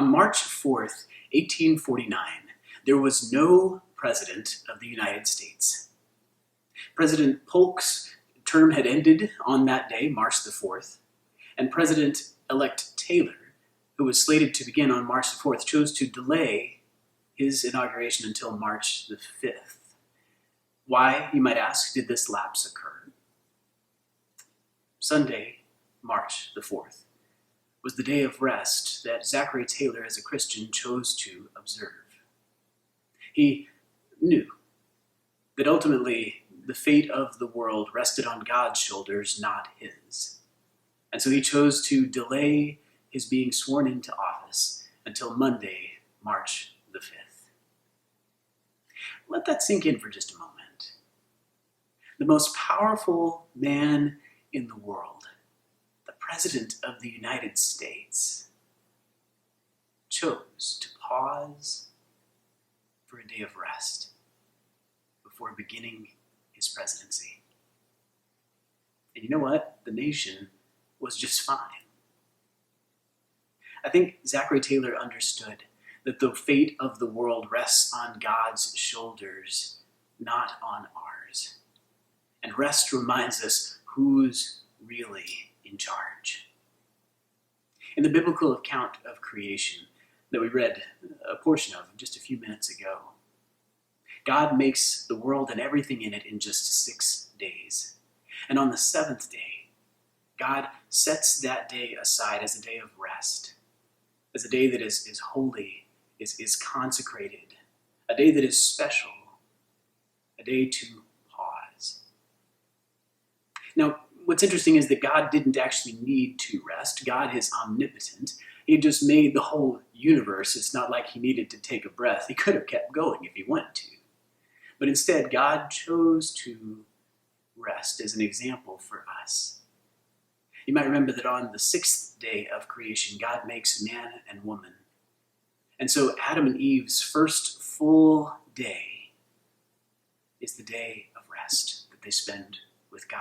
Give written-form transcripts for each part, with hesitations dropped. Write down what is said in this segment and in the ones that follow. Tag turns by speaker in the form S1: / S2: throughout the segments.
S1: On March 4th, 1849, there was no president of the United States. President Polk's term had ended on that day, March the 4th, and President-elect Taylor, who was slated to begin on March the 4th, chose to delay his inauguration until March the 5th. Why, you might ask, did this lapse occur? Sunday, March the 4th, was the day of rest that Zachary Taylor, as a Christian, chose to observe. He knew that ultimately the fate of the world rested on God's shoulders, not his. And so he chose to delay his being sworn into office until Monday, March the 5th. Let that sink in for just a moment. The most powerful man in the world, the President of the United States, chose to pause for a day of rest before beginning his presidency. And you know what? The nation was just fine. I think Zachary Taylor understood that the fate of the world rests on God's shoulders, not on ours. And rest reminds us who's really in charge. In the biblical account of creation that we read a portion of just a few minutes ago, God makes the world and everything in it in just 6 days. And on the 7th day, God sets that day aside as a day of rest, as a day that is holy, is consecrated, a day that is special, a day to pause. Now, what's interesting is that God didn't actually need to rest. God is omnipotent. He just made the whole universe. It's not like he needed to take a breath. He could have kept going if he wanted to. But instead, God chose to rest as an example for us. You might remember that on the 6th day of creation, God makes man and woman. And so Adam and Eve's first full day is the day of rest that they spend with God.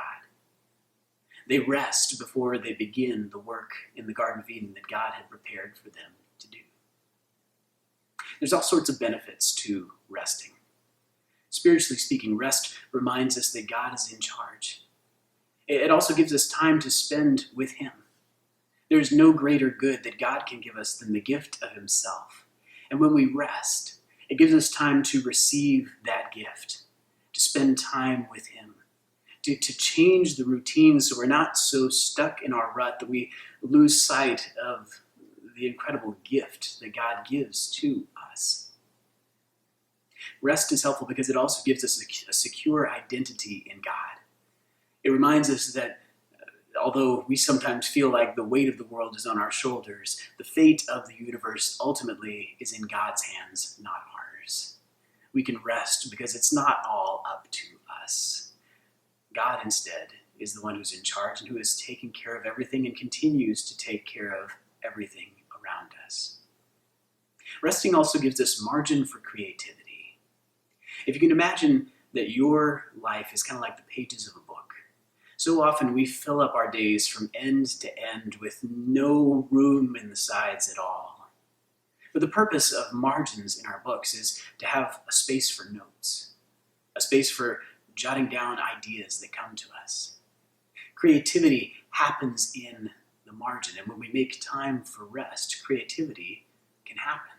S1: They rest before they begin the work in the Garden of Eden that God had prepared for them to do. There's all sorts of benefits to resting. Spiritually speaking, rest reminds us that God is in charge. It also gives us time to spend with him. There is no greater good that God can give us than the gift of himself. And when we rest, it gives us time to receive that gift, to spend time with him, to change the routine so we're not so stuck in our rut that we lose sight of the incredible gift that God gives to us. Rest is helpful because it also gives us a secure identity in God. It reminds us that although we sometimes feel like the weight of the world is on our shoulders, the fate of the universe ultimately is in God's hands, not ours. We can rest because it's not all up to us. God instead is the one who's in charge and who has taken care of everything and continues to take care of everything around us. Resting also gives us margin for creativity. If you can imagine that your life is kind of like the pages of a book. So often we fill up our days from end to end with no room in the sides at all. But the purpose of margins in our books is to have a space for notes, a space for jotting down ideas that come to us. Creativity happens in the margin, and when we make time for rest, creativity can happen.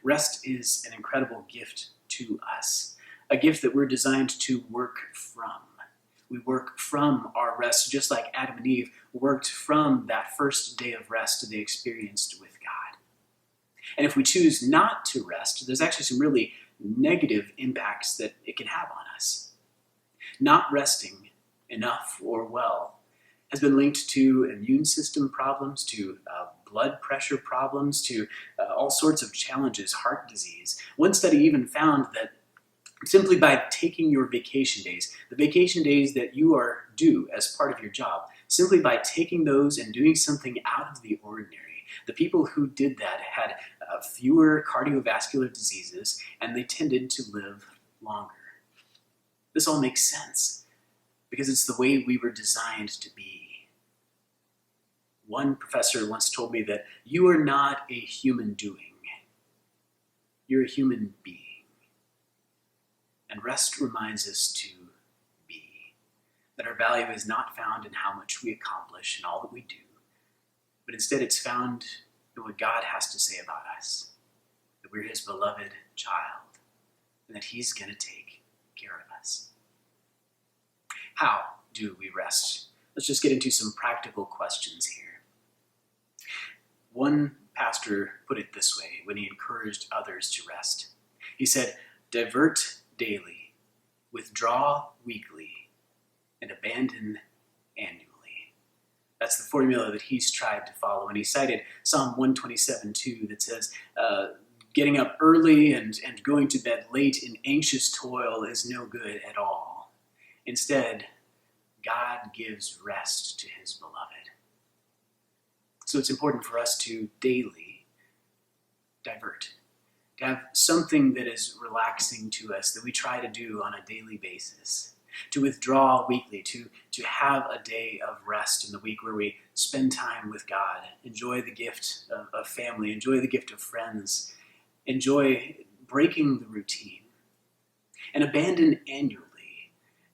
S1: Rest is an incredible gift to us, a gift that we're designed to work from. We work from our rest, just like Adam and Eve worked from that first day of rest they experienced with God. And if we choose not to rest, there's actually some really negative impacts that it can have on us. Not resting enough or well has been linked to immune system problems, to blood pressure problems, to all sorts of challenges, heart disease. One study even found that simply by taking your vacation days, the vacation days that you are due as part of your job, simply by taking those and doing something out of the ordinary, the people who did that had fewer cardiovascular diseases and they tended to live longer. This all makes sense because it's the way we were designed to be. One professor once told me that you are not a human doing, you're a human being. And rest reminds us to be, that our value is not found in how much we accomplish and all that we do, but instead it's found in what God has to say about us, that we're his beloved child, and that he's going to take care of us. How do we rest? Let's just get into some practical questions here. One pastor put it this way when he encouraged others to rest. He said, divert daily, withdraw weekly, and abandon annually. That's the formula that he's tried to follow. And he cited Psalm 127:2 that says, getting up early and going to bed late in anxious toil is no good at all. Instead, God gives rest to his beloved. So it's important for us to daily divert, to have something that is relaxing to us that we try to do on a daily basis, to withdraw weekly, to have a day of rest in the week where we spend time with God, enjoy the gift of family, enjoy the gift of friends, enjoy breaking the routine, and abandon annually,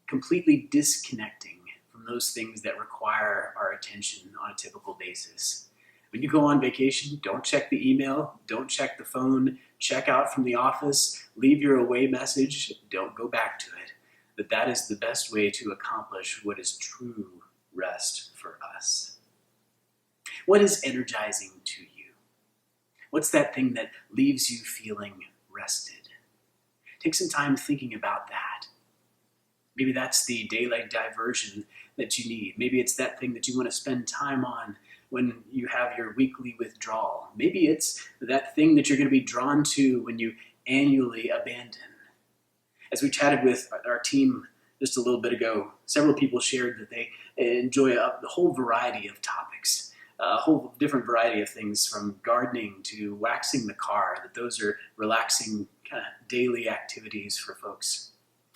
S1: completely disconnecting from those things that require our attention on a typical basis. When you go on vacation, don't check the email, don't check the phone, check out from the office, leave your away message, don't go back to it. That is the best way to accomplish what is true rest for us. What is energizing to you? What's that thing that leaves you feeling rested? Take some time thinking about that. Maybe that's the daylight diversion that you need. Maybe it's that thing that you want to spend time on when you have your weekly withdrawal. Maybe it's that thing that you're going to be drawn to when you annually abandon. As we chatted with our team just a little bit ago, several people shared that they enjoy a whole variety of topics, a whole different variety of things, from gardening to waxing the car, that those are relaxing kind of daily activities for folks.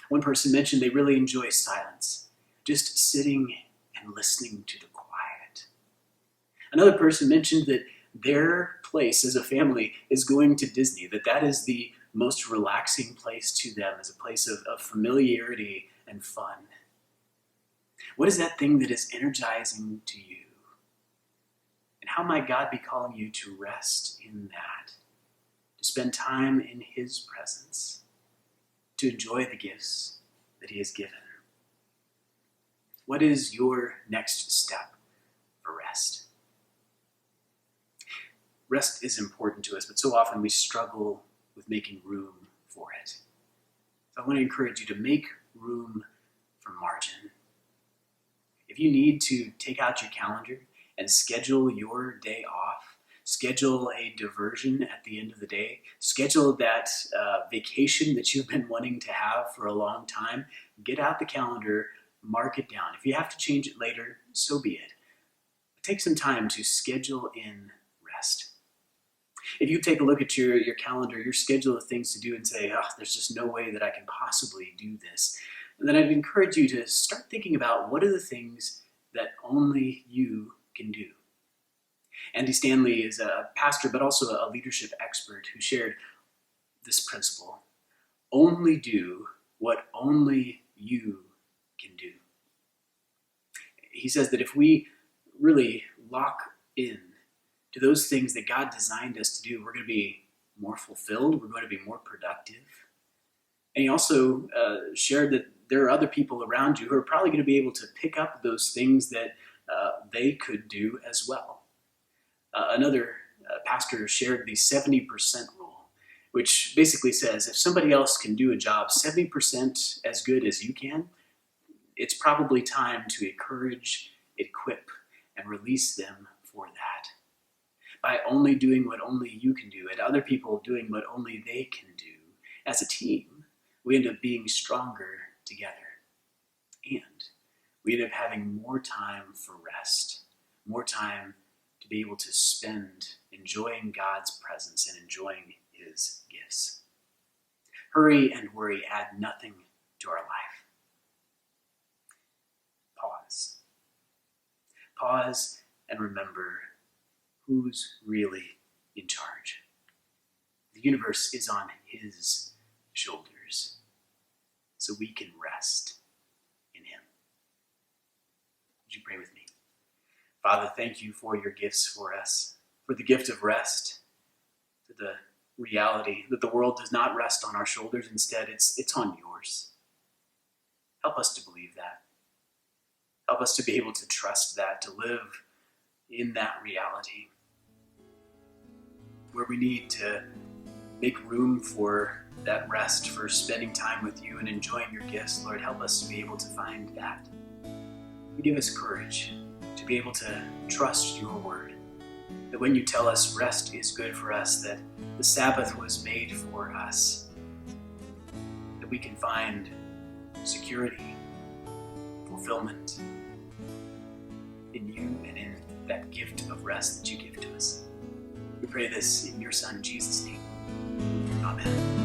S1: One person mentioned they really enjoy silence, just sitting and listening to the quiet. Another person mentioned that their place as a family is going to Disney, that is the most relaxing place to them, as a place of familiarity and fun. What is that thing that is energizing to you? And how might God be calling you to rest in that, to spend time in his presence, to enjoy the gifts that he has given? What is your next step for rest? Rest is important to us, but so often we struggle with making room for it. So I want to encourage you to make room for margin. If you need to take out your calendar and schedule your day off, schedule a diversion at the end of the day, schedule that vacation that you've been wanting to have for a long time, get out the calendar, mark it down. If you have to change it later, so be it. Take some time to schedule in rest. If you take a look at your calendar, your schedule of things to do, and say, there's just no way that I can possibly do this, and then I'd encourage you to start thinking about what are the things that only you can do. Andy Stanley is a pastor, but also a leadership expert, who shared this principle: only do what only you can do. He says that if we really lock in to those things that God designed us to do, we're going to be more fulfilled, we're going to be more productive. And he also shared that there are other people around you who are probably going to be able to pick up those things that they could do as well. Another pastor shared the 70% rule, which basically says if somebody else can do a job 70% as good as you can, it's probably time to encourage, equip, and release them for that. By only doing what only you can do, and other people doing what only they can do, as a team, we end up being stronger together. And we end up having more time for rest, more time to be able to spend enjoying God's presence and enjoying his gifts. Hurry and worry add nothing to our life. Pause. Pause and remember who's really in charge. The universe is on his shoulders, so we can rest in him. Would you pray with me? Father, thank you for your gifts for us, for the gift of rest, for the reality that the world does not rest on our shoulders. Instead, it's on yours. Help us to believe that. Help us to be able to trust that, to live in that reality. Where we need to make room for that rest, for spending time with you and enjoying your gifts, Lord, help us to be able to find that. Give us courage to be able to trust your word. That when you tell us rest is good for us, that the Sabbath was made for us, that we can find security, fulfillment in you and in that gift of rest that you give to us. We pray this in your Son, Jesus' name. Amen.